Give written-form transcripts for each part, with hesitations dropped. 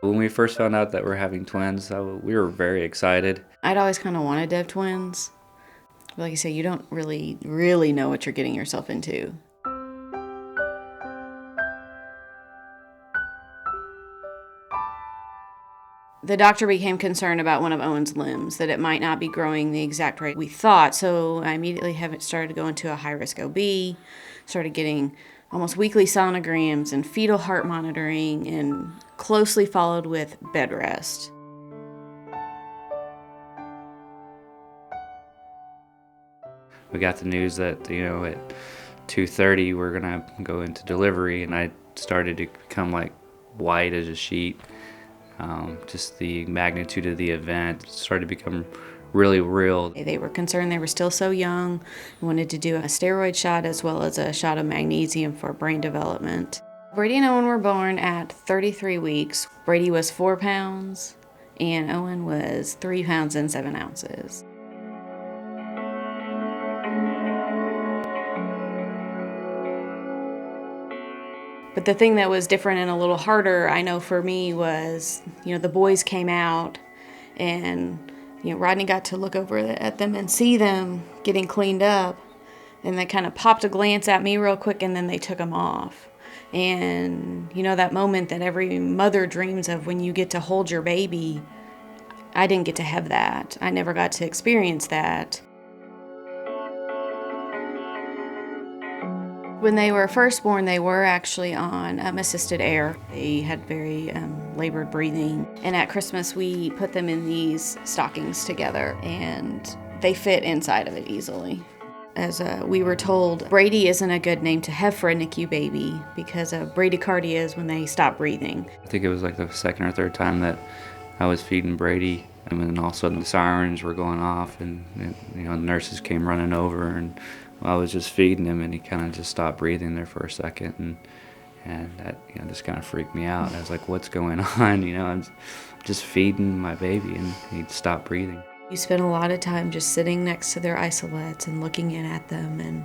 When we first found out that we're having twins, we were very excited. I'd always kind of wanted to have twins. But like I say, you don't really know what you're getting yourself into. The doctor became concerned about one of Owen's limbs, that it might not be growing the exact rate we thought. So I immediately started going to a high-risk OB, started getting almost weekly sonograms and fetal heart monitoring, and closely followed with bed rest. We got the news that, at 2:30 we're gonna go into delivery, and I started to become like white as a sheet. Just the magnitude of the event started to become really real. They were concerned they were still so young, wanted to do a steroid shot as well as a shot of magnesium for brain development. Brady and Owen were born at 33 weeks. Brady was 4 pounds and Owen was 3 pounds and 7 ounces. But the thing that was different and a little harder, I know for me, was, the boys came out and, Rodney got to look over at them and see them getting cleaned up. And they kind of popped a glance at me real quick and then they took them off. And, that moment that every mother dreams of when you get to hold your baby, I didn't get to have that. I never got to experience that. When they were first born, they were actually on assisted air. They had very labored breathing. And at Christmas, we put them in these stockings together, and they fit inside of it easily. As we were told, Brady isn't a good name to have for a NICU baby because bradycardia is when they stop breathing. I think it was like the second or third time that I was feeding Brady, and then all of a sudden the sirens were going off, and the nurses came running over, and I was just feeding him, and he kind of just stopped breathing there for a second, and that just kind of freaked me out. I was like, "What's going on?" I'm just feeding my baby, and he stopped breathing. You spend a lot of time just sitting next to their isolates and looking in at them and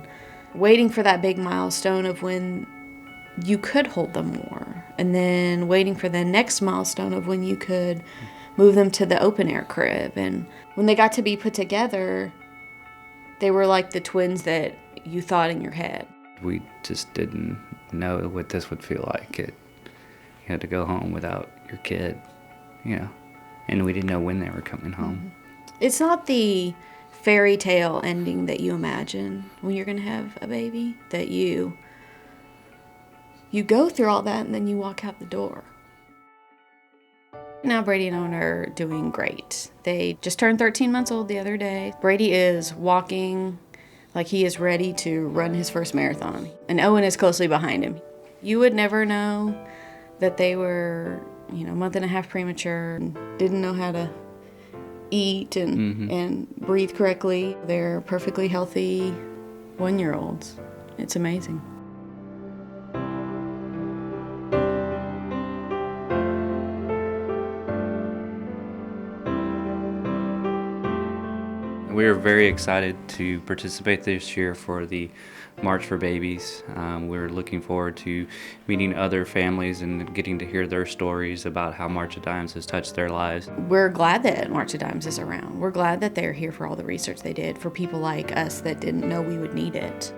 waiting for that big milestone of when you could hold them more, and then waiting for the next milestone of when you could move them to the open air crib. And when they got to be put together, they were like the twins that you thought in your head. We just didn't know what this would feel like. You had to go home without your kid, and we didn't know when they were coming home. It's not the fairy tale ending that you imagine when you're going to have a baby, that you go through all that and then you walk out the door. Now Brady and Owen are doing great. They just turned 13 months old the other day. Brady is walking like he is ready to run his first marathon, and Owen is closely behind him. You would never know that they were, a month and a half premature and didn't know how to eat and breathe correctly. They're perfectly healthy 1-year-olds. It's amazing. We are very excited to participate this year for the March for Babies. We're looking forward to meeting other families and getting to hear their stories about how March of Dimes has touched their lives. We're glad that March of Dimes is around. We're glad that they're here for all the research they did for people like us that didn't know we would need it.